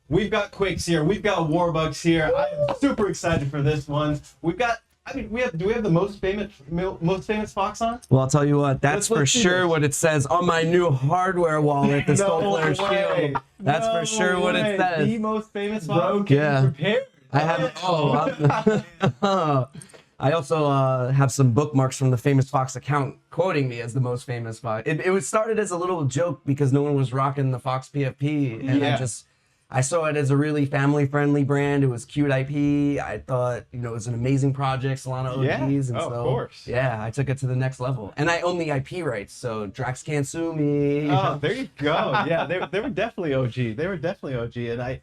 We've got Quakes here. We've got Warbucks here. I am super excited for this one. We've got. I mean, do we have the most famous Fox on? Well, I'll tell you what. That's for sure what it says on my new hardware wallet, the Solflare Shield. That's for sure what it says. The most famous Fox. Yeah. Prepared. I have. I also have some bookmarks from the Famous Fox account quoting me as the most famous Fox. It was started as a little joke because no one was rocking the Fox PFP, and I saw it as a really family-friendly brand. It was cute IP. I thought, it was an amazing project, Solana OGs, and of course. Yeah, I took it to the next level. And I own the IP rights, so Drax can't sue me. Oh, there you go. Yeah, they were definitely OG. They were definitely OG, and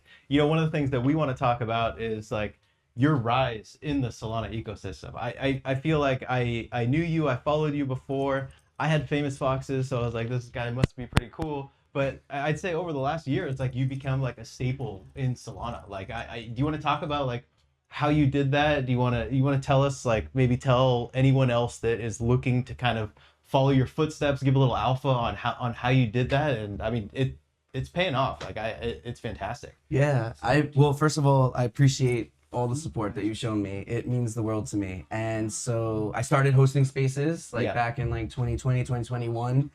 one of the things that we want to talk about is like your rise in the Solana ecosystem. I feel like I knew you. I followed you before. I had Famous Foxes, so I was like, this guy must be pretty cool. But I'd say over the last year, it's like you become like a staple in Solana. Like, do you want to talk about like how you did that? Do you want to tell us, like, maybe tell anyone else that is looking to kind of follow your footsteps, give a little alpha on how you did that? And I mean, it's paying off. Like, it's fantastic. Yeah. Well, first of all, I appreciate all the support that you've shown me. It means the world to me. And so I started hosting spaces back in like 2020, 2021.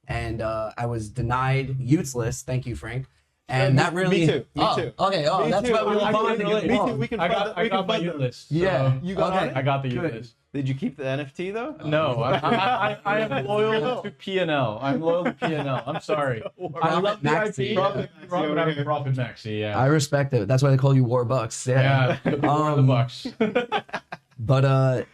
And I was denied Youths List. Thank you, Frank. And that really. Me too. Me too. Okay. Oh, that's why we were bonding. Me too. We can. I got my Youth List. So Yeah. You got okay. it? I got the Youth List. Did you keep the NFT though? No, I am loyal to P&L. I'm loyal to P&L. I'm sorry. I love the Maxi. IP. Profit Maxi. Yeah. I respect it. That's why they call you Warbucks. Yeah. The Bucks. But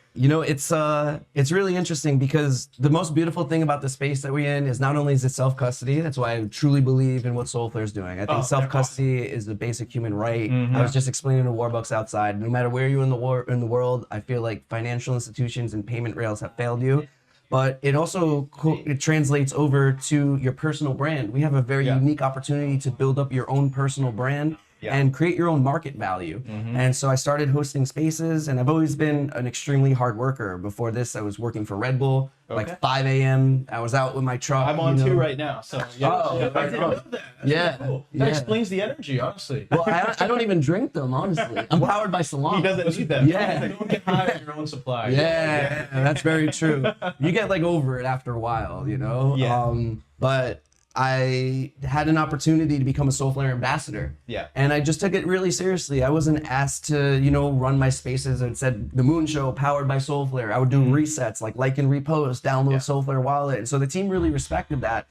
it's really interesting because the most beautiful thing about the space that we're in is not only is it self-custody. That's why I truly believe in what Solflare is doing. I think self-custody is a basic human right. I was just explaining to Warbucks outside. No matter where you're in the world, I feel like financial institutions and payment rails have failed you. But it also it translates over to your personal brand. We have a very unique opportunity to build up your own personal brand. And create your own market value. And so I started hosting spaces, and I've always been an extremely hard worker. Before this, I was working for Red Bull, like 5 a.m. I was out with my truck. I'm on 2 right now, so I didn't know that. That's cool. That explains the energy, honestly. Well, I don't even drink them, honestly. I'm powered by Solana. He doesn't need them. Yeah. Don't get high on your own supply. Yeah, that's very true. You get like over it after a while, Yeah. But I had an opportunity to become a Solflare ambassador. Yeah. And I just took it really seriously. I wasn't asked to, run my spaces. It said the Moon Show powered by Solflare. I would do resets like and repost, download Solflare wallet. And so the team really respected that.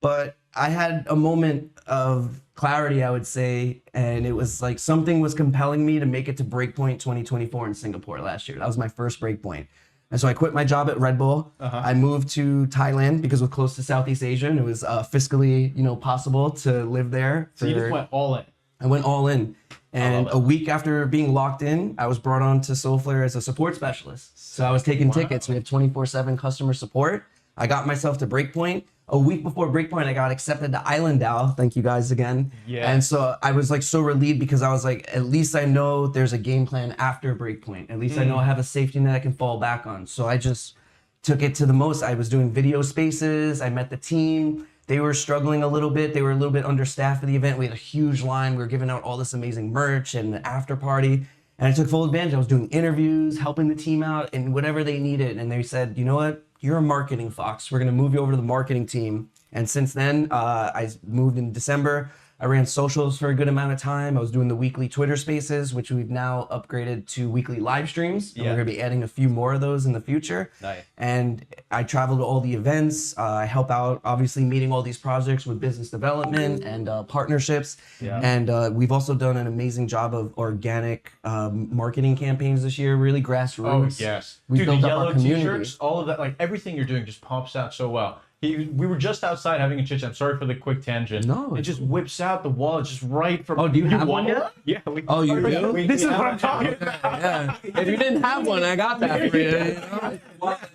But I had a moment of clarity, I would say, and it was like something was compelling me to make it to Breakpoint 2024 in Singapore last year. That was my first Breakpoint. And so I quit my job at Red Bull. I moved to Thailand because we're close to Southeast Asia, and it was fiscally, possible to live there. So you just went all in. I went all in. And a week after being locked in, I was brought on to Solflare as a support specialist. So I was taking tickets. We have 24/7 customer support. I got myself to Breakpoint. A week before Breakpoint, I got accepted to Island DAO. Thank you guys again. Yeah. And so I was like so relieved because I was like, at least I know there's a game plan after Breakpoint. At least I know I have a safety net I can fall back on. So I just took it to the most. I was doing video spaces. I met the team. They were struggling a little bit. They were a little bit understaffed for the event. We had a huge line. We were giving out all this amazing merch and the after party. And I took full advantage. I was doing interviews, helping the team out and whatever they needed. And they said, you know what? You're a marketing fox. We're going to move you over to the marketing team. And since then, I moved in December. I ran socials for a good amount of time. I was doing the weekly Twitter spaces, which we've now upgraded to weekly live streams. And we're going to be adding a few more of those in the future. Nice. And I travel to all the events. I help out, obviously, meeting all these projects with business development and partnerships. Yeah. And we've also done an amazing job of organic marketing campaigns this year, really grassroots. Oh, yes. We Dude, built the up our yellow community. t-shirts, all of that, like everything you're doing just pops out so well. We were just outside having a chit chat. I'm sorry for the quick tangent. No, it just whips out the wallet just right from. Oh, do you have one yet? Yeah. Oh, you do? This is what I'm talking about. Yeah. If you didn't have one, I got that for you.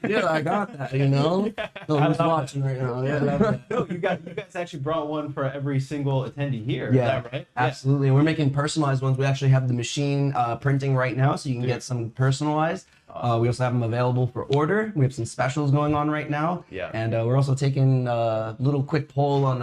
Yeah, I got that. No, who's watching right now? Yeah. No, you guys actually brought one for every single attendee here. Yeah, Is that right? absolutely. And we're making personalized ones. We actually have the machine printing right now, so you can get some personalized. We also have them available for order. We have some specials going on right now. Yeah. And we're also taking a little quick poll on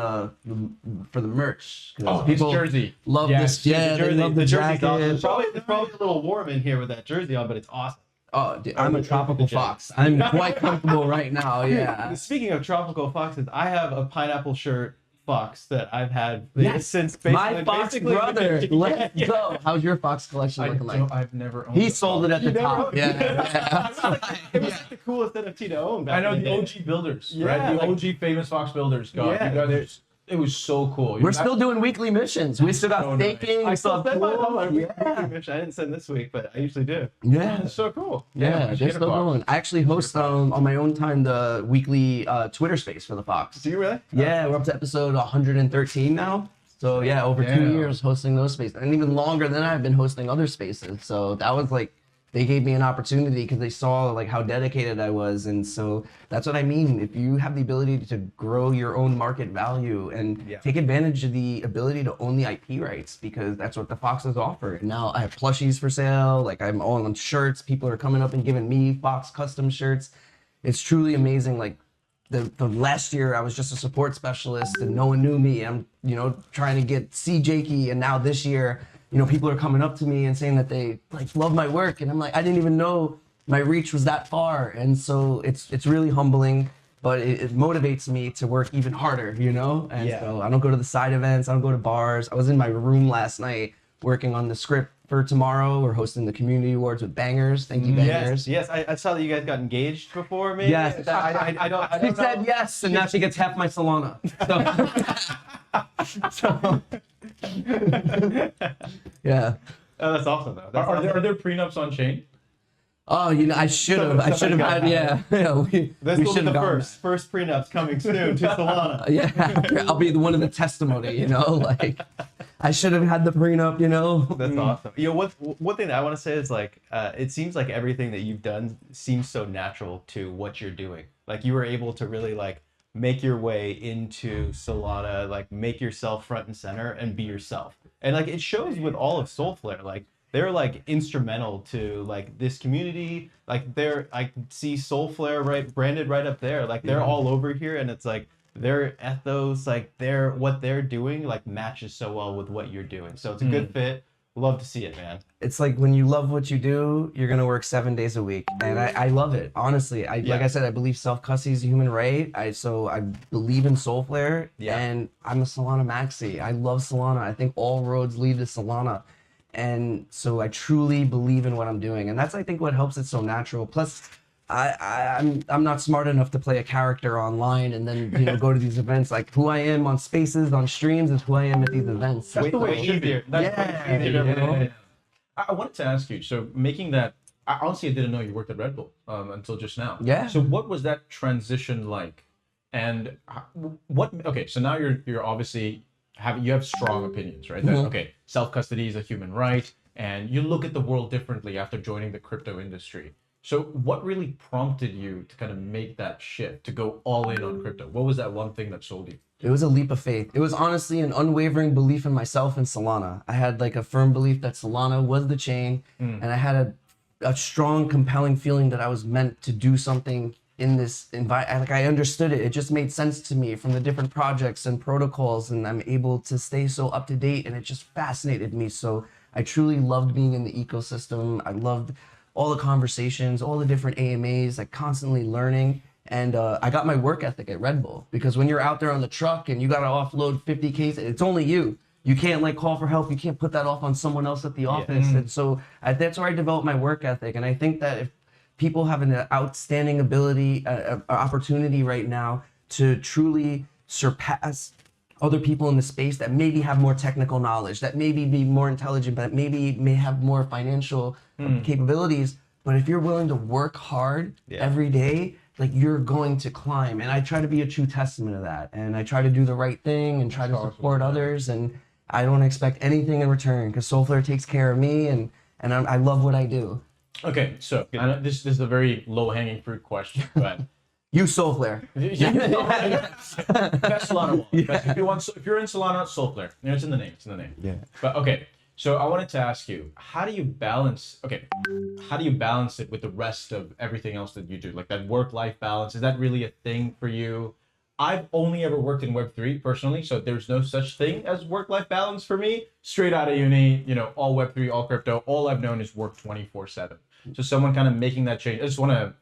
for the merch. People jersey. Love Yes, this. Yeah, they love the jersey's jacket. awesome. It's probably a little warm in here with that jersey on, but it's awesome. Oh, dude, I'm a tropical fox. I'm quite comfortable right now. Yeah. Speaking of tropical foxes, I have a pineapple shirt fox that I've had since My fox brother. Let's go. How's your fox collection looking like? I've never owned He a sold it fox. at the top. Yeah. It was like the coolest NFT to own. I Back know in the day. OG builders, Yeah, right? The like- OG famous fox builders. God, Yeah, you guys, it was so cool. We're still doing weekly missions. We still got So nice. staking. I still send mine on my weekly Yeah. mission. I didn't send this week, but I usually do. Yeah. That's so cool. Yeah, we should they're get a still fox. going. I actually host on my own time the weekly Twitter space for the Fox. Do you really? Yeah, we're up to episode 113 now. So yeah, over 2 Yeah. years hosting those spaces, and even longer than that, I've been hosting other spaces. So that was like, they gave me an opportunity because they saw like how dedicated I was, and so that's what I mean. If you have the ability to grow your own market value and take advantage of the ability to own the IP rights, because that's what the Foxes offer. And now I have plushies for sale. Like I'm all on shirts. People are coming up and giving me Fox custom shirts. It's truly amazing. Like the last year I was just a support specialist and no one knew me. I'm, trying to see Jakey, and now this year, people are coming up to me and saying that they like love my work, and I'm like, I didn't even know my reach was that far. And so it's really humbling, but it motivates me to work even harder, And so I don't go to the side events, I don't go to bars. I was in my room last night working on the script for tomorrow. We're hosting the community awards with Bangers. Thank you, Bangers. Yes. I saw that you guys got engaged before me. Yes. I don't She know. said yes, and now she gets half my Solana. So, yeah. Oh, that's awesome though. That's Are awesome. there prenups on chain? Oh, I should have. I should have had. Yeah. We This will be should the have gotten first prenups coming soon to Solana. that. Yeah, I'll be the one of the testimony. Like I should have had the prenup. That's awesome. One thing that I want to say is like, it seems like everything that you've done seems so natural to what you're doing. Like you were able to really like make your way into Solana, like make yourself front and center and be yourself. And like it shows with all of Solflare. Like they're like instrumental to like this community. Like I see Solflare branded right up there. Like they're all over here, and it's like their ethos, like what they're doing, like matches so well with what you're doing. So it's a good fit. Love to see it, man. It's like when you love what you do, you're gonna work 7 days a week, and I love it. Honestly, like I said, I believe self-custody is a human right. So I believe in Solflare, and I'm a Solana Maxi. I love Solana. I think all roads lead to Solana, and so I truly believe in what I'm doing, and that's I think what helps it so natural. Plus, I'm not smart enough to play a character online and then go to these events. Like who I am on spaces, on streams, is who I am at these events. That's the way it should be. Yeah. I wanted to ask you, so making that, honestly, I didn't know you worked at Red Bull until just now. Yeah. So what was that transition like? And so now you're obviously you have strong opinions, right? That, okay, self-custody is a human right, and you look at the world differently after joining the crypto industry. So what really prompted you to kind of make that shift, to go all in on crypto? What was that one thing that sold you? It was a leap of faith. It was honestly an unwavering belief in myself and Solana. I had like a firm belief that Solana was the chain, and I had a strong, compelling feeling that I was meant to do something in this environment. Like I understood it. It just made sense to me from the different projects and protocols, and I'm able to stay so up to date, and it just fascinated me. So I truly loved being in the ecosystem. I loved all the conversations, all the different AMAs, like constantly learning. And I got my work ethic at Red Bull, because when you're out there on the truck and you got to offload 50 cases, it's only you. You can't like call for help. You can't put that off on someone else at the office. And so that's where I developed my work ethic. And I think that if people have an outstanding opportunity right now to truly surpass other people in the space that maybe have more technical knowledge, that maybe be more intelligent, but maybe may have more financial capabilities. But if you're willing to work hard every day, like you're going to climb. And I try to be a true testament of that. And I try to do the right thing and try to support others. And I don't expect anything in return, because Solflare takes care of me, and I love what I do. Okay, so I know this is a very low-hanging fruit question, but You Solflare. Best Solana wallet. If you're in Solana, Solflare. It's in the name. It's in the name. Yeah. But okay, So I wanted to ask you, how do you balance it with the rest of everything else that you do? Like that work-life balance, is that really a thing for you? I've only ever worked in Web3 personally, so there's no such thing as work-life balance for me. Straight out of uni, all Web3, all crypto, all I've known is work 24/7. So someone kind of making that change, I just want to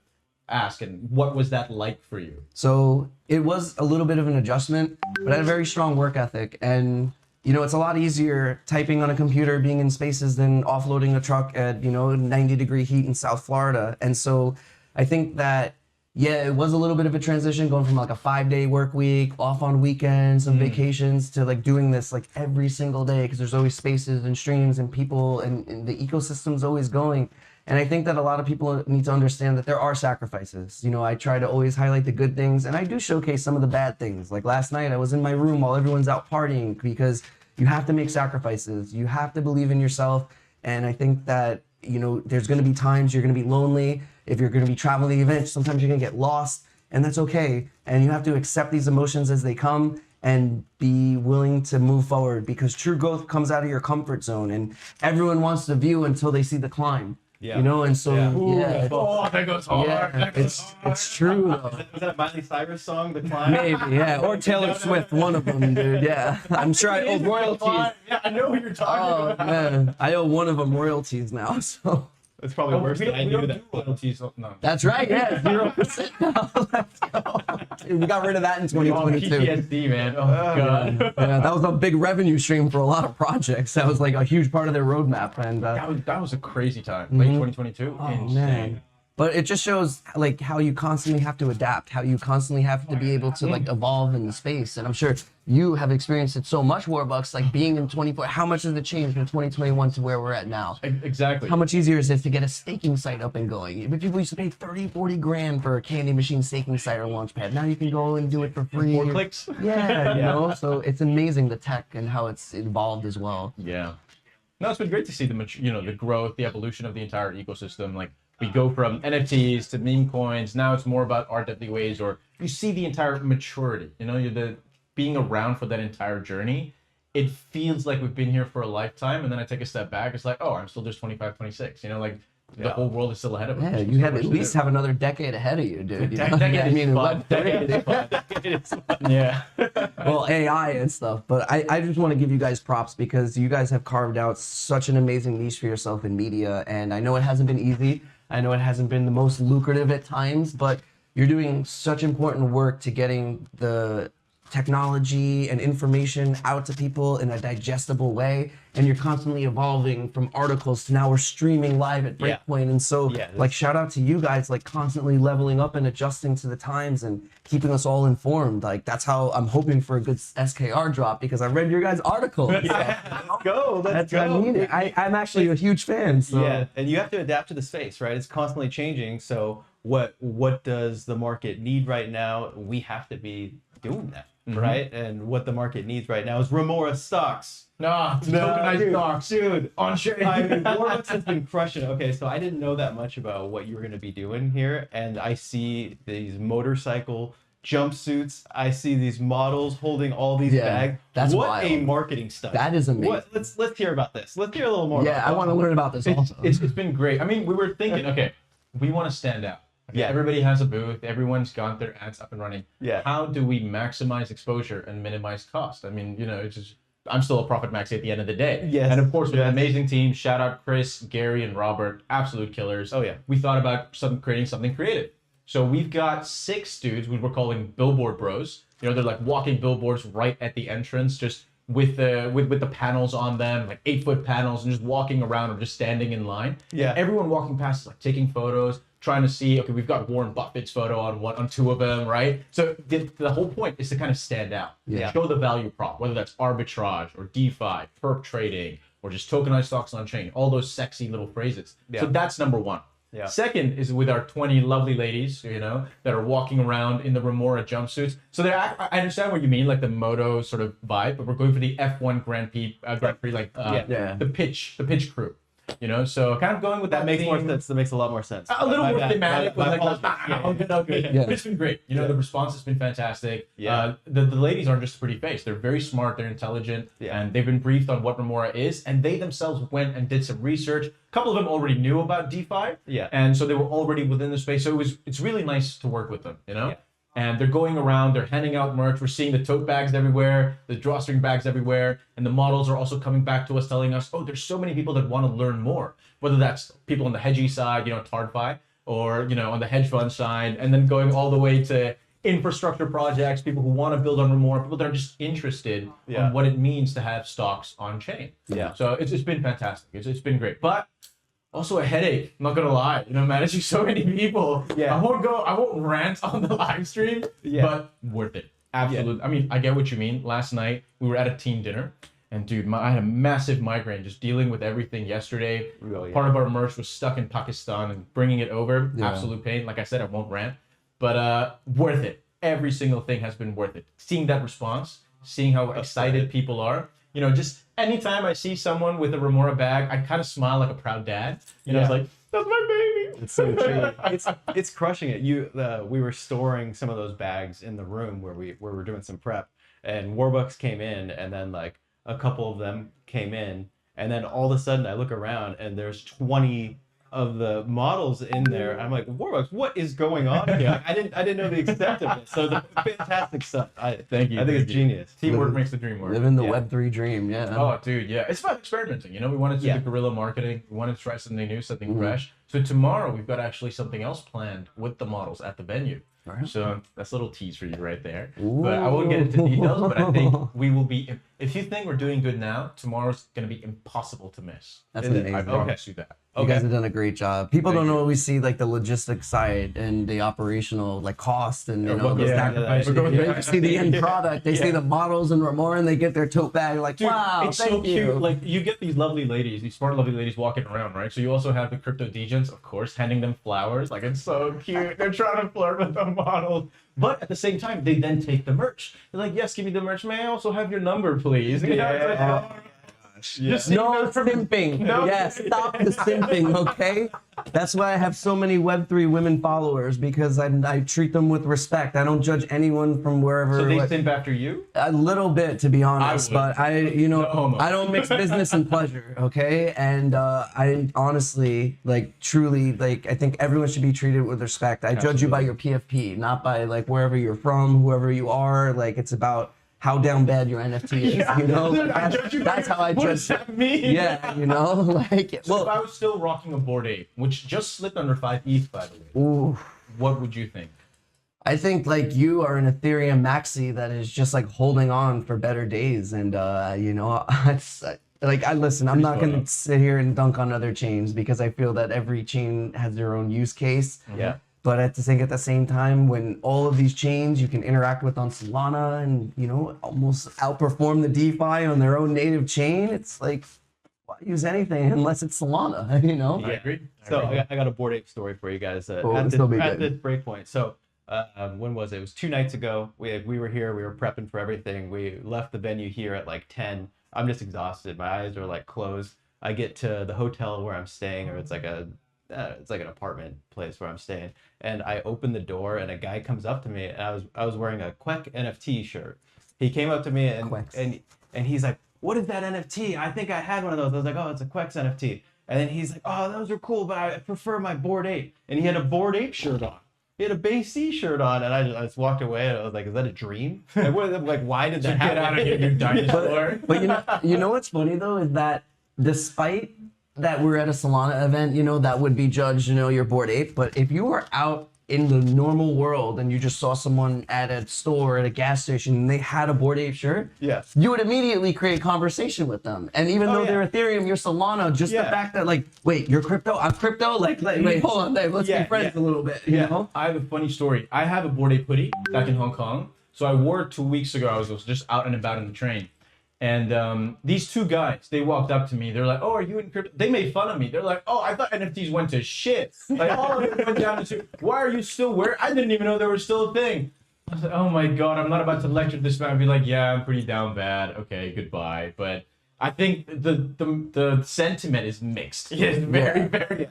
ask, and what was that like for you? So it was a little bit of an adjustment, but I had a very strong work ethic. And, it's a lot easier typing on a computer, being in spaces than offloading a truck at, 90-degree heat in South Florida. And so I think that, yeah, it was a little bit of a transition going from like a 5-day work week, off on weekends and vacations to like doing this like every single day because there's always spaces and streams and people and the ecosystem's always going. And I think that a lot of people need to understand that there are sacrifices. I try to always highlight the good things, and I do showcase some of the bad things. Like last night, I was in my room while everyone's out partying because you have to make sacrifices. You have to believe in yourself. And I think that, there's going to be times you're going to be lonely. If you're going to be traveling events, sometimes you're going to get lost, and that's okay. And you have to accept these emotions as they come and be willing to move forward because true growth comes out of your comfort zone, and everyone wants the view until they see the climb. Yeah. And so That goes hard. yeah, it's true though. Was that Miley Cyrus song, The Climb? Maybe, yeah, or Taylor Swift, one of them, dude. Yeah, I'm sure I owe royalties. Yeah, I know who you're talking Oh about. man, I owe one of them royalties now. So It's probably worse we than I don't knew do that. royalties. No. that's right. Yeah, 0% now. Let's go. Dude, we got rid of that in 2022. PTSD, man. Oh, God. Yeah, that was a big revenue stream for a lot of projects. That was like a huge part of their roadmap, and That was a crazy time. Late 2022. oh Insane. man. But it just shows like how you constantly have to adapt, how you constantly have to be able to like evolve in the space. And I'm sure you have experienced it so much, Warbucks, like being in 24. How much has it changed from 2021 to where we're at now? Exactly. How much easier is it to get a staking site up and going? People used to pay 30, 40 grand for a candy machine staking site or launchpad. Now you can go and do it for free. 4 clicks. Yeah, So it's amazing the tech and how it's evolved as well. Yeah. No, it's been great to see the growth, the evolution of the entire ecosystem. Like we go from NFTs to meme coins. Now it's more about RWAs, or you see the entire maturity. You're being around for that entire journey. It feels like we've been here for a lifetime, and then I take a step back. It's like, oh, I'm still just 25, 26. The whole world is stitle ahead of us. Yeah, you have at least have another decade ahead of you, dude. Decade is fun. Decade is fun. Yeah. Well, AI and stuff. But I just want to give you guys props because you guys have carved out such an amazing niche for yourself in media. And I know it hasn't been easy. I know it hasn't been the most lucrative at times, but you're doing such important work to getting the technology and information out to people in a digestible way, and you're constantly evolving from articles to now we're streaming live at Breakpoint. And so like shout out to you guys, like constantly leveling up and adjusting to the times and keeping us all informed. Like that's how I'm hoping for a good SKR drop, because I read your guys' article. Let's go. That's what I mean. I'm actually a huge fan. So. Yeah, and you have to adapt to the space, right? It's constantly changing. So what does the market need right now? We have to be doing that. Right, and what the market needs right now is Remora stocks. Tokenized stocks, dude. On chain. Warbucks has been crushing it. Okay, so I didn't know that much about what you were going to be doing here, and I see these motorcycle jumpsuits. I see these models holding all these bags. That's what wild. a marketing stunt. That is amazing. Let's hear about this. Let's hear a little more. Yeah, I want to learn about this also. It's been great. I mean, we were thinking, okay, we want to stand out. Okay, Yeah. Everybody has a booth. Everyone's got their ads up and running. Yeah. How do we maximize exposure and minimize cost? I mean, it's just, I'm still a profit maxi at the end of the day. Yes. And of course, with an amazing team, shout out Chris, Gary, and Robert, absolute killers. Oh, yeah. We thought about creating something creative. So we've got 6 dudes we we're calling Billboard Bros. They're like walking billboards right at the entrance, just with the panels on them, like 8-foot panels, and just walking around or just standing in line. Yeah. Everyone walking past is like taking photos, trying to see, okay, we've got Warren Buffett's photo on 2 of them, right? So the whole point is to kind of stand out, show the value prop, whether that's arbitrage or DeFi, perp trading, or just tokenized stocks on chain, all those sexy little phrases. So that's number 1. Yeah. Second is with our 20 lovely ladies, that are walking around in the Remora jumpsuits. So I understand what you mean, like the moto sort of vibe, but we're going for the F1 Grand Prix, the pitch crew. You know, so kind of going with That makes more theme. sense. That makes a lot more sense. A little My more bad. thematic. My With like, apologies. okay. Yeah. But it's been great. You know, the response has been fantastic. Yeah. The ladies aren't just a pretty face. They're very smart. They're intelligent. Yeah. And they've been briefed on what Remora is. And they themselves went and did some research. A couple of them already knew about DeFi. Yeah. And so they were already within the space. So it's really nice to work with them, you know? Yeah. And they're going around, they're handing out merch. We're seeing the tote bags everywhere, the drawstring bags everywhere. And the models are also coming back to us telling us, oh, there's so many people that want to learn more. Whether that's people on the hedgy side, you know, TardFi, or, you know, on the hedge fund side, and then going all the way to infrastructure projects, people who want to build on Remora, people that are just interested Yeah. in what it means to have stocks on chain. Yeah. So it's been fantastic. It's been great. But also a headache, I'm not gonna lie. You know, managing so many people. Yeah. I won't rant on the live stream, Yeah. but worth it. Absolutely. I mean, I get what you mean. Last night we were at a team dinner, and dude, I had a massive migraine just dealing with everything yesterday. Oh, yeah. Part of our merch was stuck in Pakistan, and bringing it over, Yeah. absolute pain. Like I said, I won't rant, but worth it. Every single thing has been worth it. Seeing that response, seeing how excited people are. You know, just anytime I see someone with a Remora bag, I kind of smile like a proud dad. You know, it's Yeah. like, that's my baby. It's so true. It's crushing it. We were storing some of those bags in the room where we were doing some prep, and Warbucks came in, and then like a couple of them came in, and then all of a sudden I look around and there's 20 of the models in there. I'm like, Warbucks, what is going on here? I didn't know the extent of it. So the fantastic stuff. Thank you. I think it's thank you. genius. Teamwork makes the dream work. Living the Yeah. Web3 dream, yeah. Oh, dude, yeah. It's about experimenting. You know, we wanted to do Yeah. the guerrilla marketing. We wanted to try something new, something fresh. So tomorrow we've got actually something else planned with the models at the venue. Right. So that's a little tease for you right there. But I won't get into details, but I think we will be, if you think we're doing good now, tomorrow's going to be impossible to miss. That's Is it? amazing. I promise you that. You guys have done a great job. People Thank don't you. always see like the logistics side and the operational like cost and you know what the goes yeah, sacrifice. what goes They behind see the end product. They see Yeah. the models and Remora and they get their tote bag like, Dude, wow, it's thank so you. cute. Like you get these lovely ladies, these smart, lovely ladies walking around, right? So you also have the crypto degens, of course, handing them flowers. Like it's so cute. They're trying to flirt with the models, but at the same time, they then take the merch. They're like, "Yes, give me the merch. May I also have your number, please?" You know, it's like, Yeah. oh, just seeing No that from- simping. No. Yeah, stop the simping, okay? That's why I have so many Web3 women followers because I treat them with respect. I don't judge anyone from wherever. So they simp after you? A little bit, to be honest, would. but No homo. I don't mix business and pleasure, okay? And I honestly, like, truly, like, I think everyone should be treated with respect. I judge you by your PFP, not by, like, wherever you're from, whoever you are. Like, it's about how down bad your NFT is, you know? Dude, I judge you by That's how I what does judge. that mean? Yeah, you know? Like, So if well, I was still rocking a Board Ape, which just slipped under 5 ETH, by the way, ooh. what would you think? I think like you are an Ethereum maxi that is just like holding on for better days, and you know, it's like I listen. I'm not gonna sit here and dunk on other chains because I feel that every chain has their own use case. Yeah. But at the same time, when all of these chains you can interact with on Solana and you know almost outperform the DeFi on their own native chain, it's like why use anything unless it's Solana, you know? I agree. So I got a Board Ape story for you guys at this will be this good. breakpoint. So when was it? It was 2 nights ago. We were here. We were prepping for everything. We left the venue here at like 10. I'm just exhausted. My eyes are like closed. I get to the hotel where I'm staying, or it's like an apartment place where I'm staying, and I open the door and a guy comes up to me, and I was wearing a Quack NFT shirt. He came up to me and he's like, "What is that NFT? I think I had one of those." I was like, "Oh, it's a Quack's NFT." And then he's like, "Oh, those are cool, but I prefer my Board Ape." And he had a Board Ape shirt on. He had a Base C shirt on, and I just walked away. And I was like, "Is that a dream? Why did that happen?" Get out of here, you dinosaur. But you know what's funny though is that despite that we're at a Solana event, you know, that would be judged, you know, your Board Ape. But if you were out in the normal world and you just saw someone at a store, at a gas station, and they had a Board Ape shirt, Yeah. you would immediately create conversation with them. And even though yeah. they're Ethereum, you're Solana, just the Yeah. fact that like, wait, you're crypto, I'm crypto? Like wait, hold on, let's Yeah, be friends yeah. a little bit, you know? I have a funny story. I have a Board Ape hoodie back in Hong Kong. So I wore it 2 weeks ago. I was just out and about in the train. And these two guys, they walked up to me. They're like, "Oh, are you in crypto?" They made fun of me. They're like, "Oh, I thought NFTs went to shit. Like, all of it went down to why are you still wearing? I didn't even know they were still a thing." I was like, "Oh my god, I'm not about to lecture this man and be like, yeah, I'm pretty down bad. Okay, goodbye." But I think the sentiment is mixed. It's very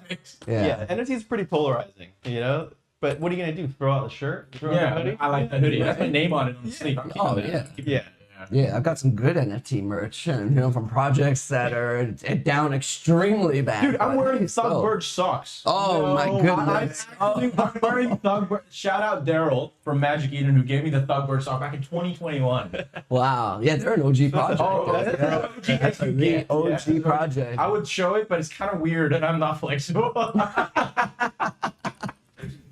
mixed. Yeah, NFT is pretty polarizing, you know. But what are you gonna do? Throw out the shirt? Throw out the hoodie? I like that hoodie. That's my name on it on the sleeve. I'm keeping that. yeah. Keeping Yeah. that. Yeah, I've got some good NFT merch, and from projects that are down extremely bad. Dude, I'm wearing so. Thugbird socks. Oh my goodness! I'm wearing Thugbird. Shout out Daryl from Magic Eden who gave me the Thugbird sock back in 2021. Wow, yeah, they're an OG project. That's the OG project. I would show it, but it's kind of weird, and I'm not flexible.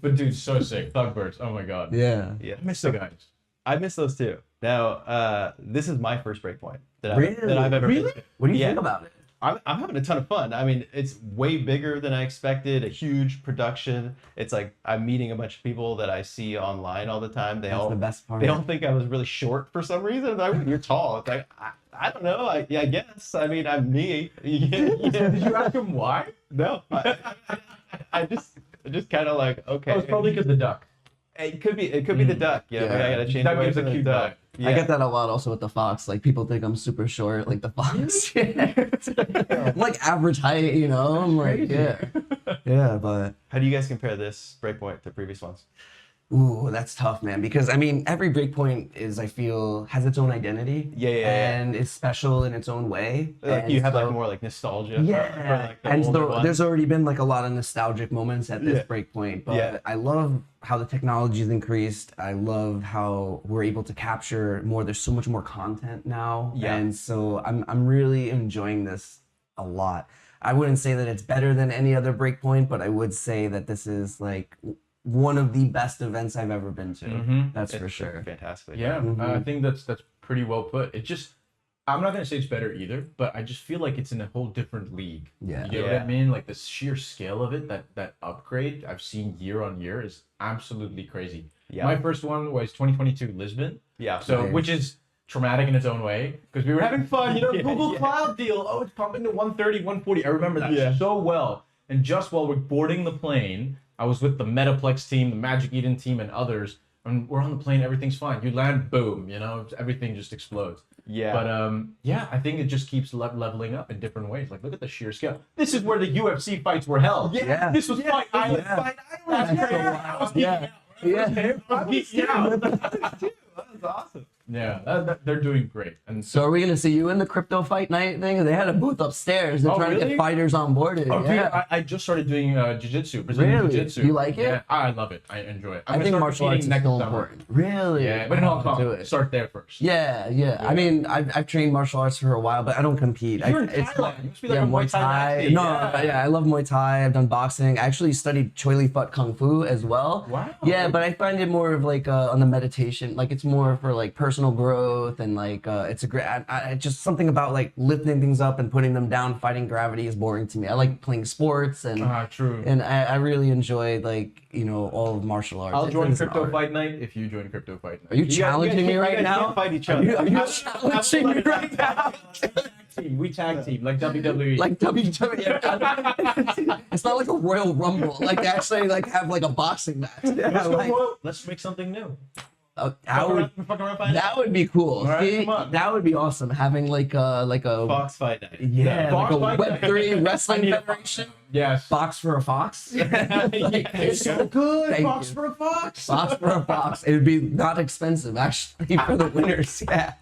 But dude, so sick. Thugbirds. Oh my god. Yeah. Yeah. I miss the guys. I miss those too. Now, this is my first Breakpoint that Really? I've ever been to. What do you Yeah. think about it? I'm having a ton of fun. I mean, it's way bigger than I expected, a huge production. It's like I'm meeting a bunch of people that I see online all the time. That's the best part. They all think I was really short for some reason. Like, you're tall. It's like, I don't know. I guess. I mean, I'm me. Did you ask him why? No. I just kind of like, okay. Oh, it's probably because the duck. It could be the duck. Yeah, Yeah. I gotta change Duck away gives a from the cute duck. vibe. Yeah. I get that a lot also with the fox. Like people think I'm super short, like the fox. I'm like average height, you know. I'm like, yeah, but How do you guys compare this Breakpoint to previous ones? ooh, that's tough, man. Because I mean, every breakpoint is, I feel, has its own identity. Yeah. And it's special in its own way. Like And you have like so- more like nostalgia. Yeah, for like the and older so ones. there's already been like a lot of nostalgic moments at this Yeah. breakpoint, but Yeah. I love how the technology's increased. I love how we're able to capture more. There's so much more content now, Yeah. and so I'm really enjoying this a lot. I wouldn't say that it's better than any other breakpoint, but I would say that this is like one of the best events I've ever been to. Mhm. That's for It's sure. fantastic. Yeah, Mhm. I think that's pretty well put. It just, I'm not gonna say it's better either, but I just feel like it's in a whole different league. Yeah. You know what Yeah. I mean? Like the sheer scale of it, that upgrade I've seen year on year is absolutely crazy. Yeah. My first one was 2022 Lisbon, Yeah. so Nice. which is traumatic in its own way because we were having fun. You know, Yeah, Google yeah. Cloud deal. Oh, it's pumping to 130, 140. I remember that Yeah. so well. And just while we're boarding the plane, I was with the Metaplex team, the Magic Eden team, and others. And we're on the plane, everything's fine. You land, boom, you know, everything just explodes. Yeah. But yeah, I think it just keeps leveling up in different ways. Like, look at the sheer scale. This is where the UFC fights were held. Yeah. This was Fight Island. Yeah. Fight Island. That's so Yeah. wild. I was Yeah. geeking out. Yeah. I was geeking out. That was awesome. Yeah, they're doing great. And So are we gonna see you in the crypto fight night thing? They had a booth upstairs. They're Oh, trying to really? get fighters on boarded. oh, dude, Yeah. I just started doing jiu-jitsu, Brazilian Really? jiu-jitsu. You like it? Yeah, I love it. I enjoy it. I'm I gonna think start martial arts is competing still next summer. important. Really? Yeah, but in Hong Do Kong, it. start there first. Yeah. I mean, I've trained martial arts for a while, but I don't compete. You're in It's Thailand. You must be like yeah, a Muay Muay Thai Thai. Maxi. No, Yeah. yeah, I love Muay Thai. I've done boxing. I actually studied Choi Li Fut Kung Fu as well. Wow. Yeah, but I find it more of like on the meditation. Like it's more for like personal growth and like it's a great. I just something about like lifting things up and putting them down. Fighting gravity is boring to me. I like playing sports and True. and I really enjoy like all of martial arts. I'll I join think it's an Crypto art. Fight Night if you join Crypto Fight Night. Are you challenging me right now? Can't fight each Are other. you challenging me right now? We tag team like WWE. Like WWE. It's not like a Royal Rumble. Like they actually like have like a boxing match. Yeah, let's, go, like, bro. Let's make something new. that would be cool. All right, See, come on. that would be awesome. Having like a Fox fight night. yeah, Fox like a fight Web3 night. wrestling I need a federation. Yes. Fox for a fox. It's so good. Thank Fox you. for a fox. Fox for a fox. It would be not expensive actually for the winners. Yeah.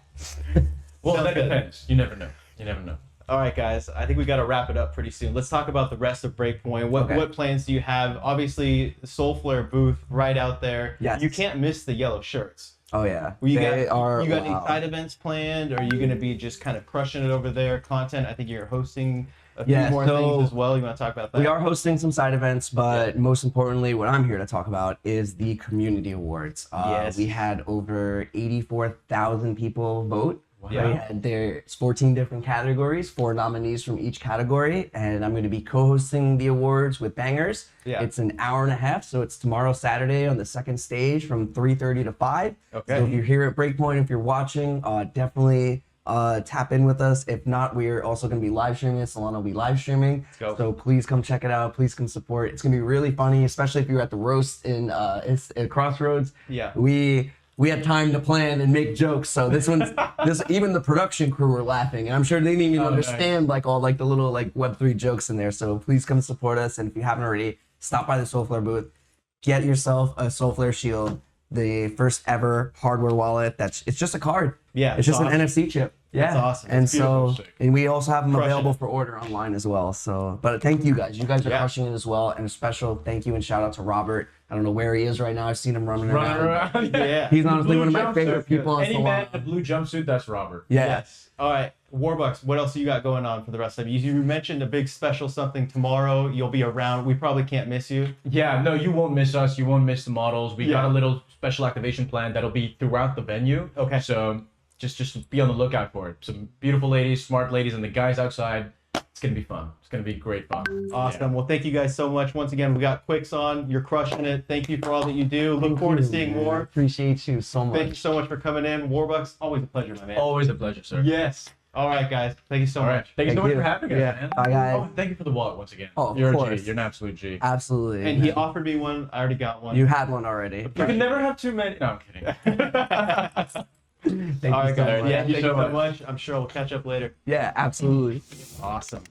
Well, Sounds that good. depends. You never know. You never know. All right, guys. I think we got to wrap it up pretty soon. Let's talk about the rest of Breakpoint. Okay. What plans do you have? Obviously, the Solflare booth right out there. Yes. You can't miss the yellow shirts. Oh yeah. You They got are. you got wow. any side events planned? Or are you going to be just kind of crushing it over there? Content. I think you're hosting a few Yeah, more so things as well. You want to talk about that? We are hosting some side events, but most importantly, what I'm here to talk about is the community awards. Yes. We had over 84,000 people vote. Yeah. There's 14 different categories, 4 nominees from each category, and I'm going to be co-hosting the awards with Bangers. Yeah. It's an hour and a half, so it's tomorrow Saturday on the second stage from 3:30 to 5. Okay. So if you're here at Breakpoint, if you're watching, definitely tap in with us. If not, we're also going to be live streaming. Solana will be live streaming. go. So please come check it out. Please come support. It's going to be really funny, especially if you're at the roast in Crossroads. Yeah. we had time to plan and make jokes. So this even the production crew were laughing, and I'm sure they didn't even understand like all like the little like Web3 jokes in there. So please come support us, and if you haven't already, stop by the Solflare booth, get yourself a Solflare Shield, the first ever hardware wallet. It's just a card. Yeah, it's just awesome. an NFC chip. Yeah, That's awesome. And It's so, and we also have them Crushing available it. for order online as well. So, but thank you guys. You guys are crushing it as well. And a special thank you and shout out to Robert. I don't know where he is right now. I've seen him running around. Yeah. He's honestly Blue one of my favorite jumpsuit. people on Any man Solana. in a blue jumpsuit, that's Robert. Yeah. Yes. All right, Warbucks. What else you got going on for the rest of you? You mentioned a big special something tomorrow. You'll be around. We probably can't miss you. Yeah, no, you won't miss us. You won't miss the models. We got a little special activation plan that'll be throughout the venue. Okay. So just be on the lookout for it. Some beautiful ladies, smart ladies, and the guys outside. It's gonna be fun. It's gonna be great fun. Awesome. Yeah. Well, thank you guys so much. Once again, we got Quicks on. You're crushing it. Thank you for all that you do. Look forward to seeing more. Appreciate you so much. Thank you so much for coming in. Warbucks, always a pleasure, my man. Always a pleasure, sir. Yes. All right, guys. Thank you so All right. much. Thank you so much you. for having us, Yeah. man. Bye, guys. Oh, thank you for the wallet once again. Oh, of You're a course. G. You're an absolute G. Absolutely. And he man. offered me one. I already got one. You had one already. You can never have too many. No, I'm kidding. Thank All right, you so guys. much. Yeah, Thank you thank you so so much. I'm sure we'll catch up later. Yeah, absolutely. Awesome.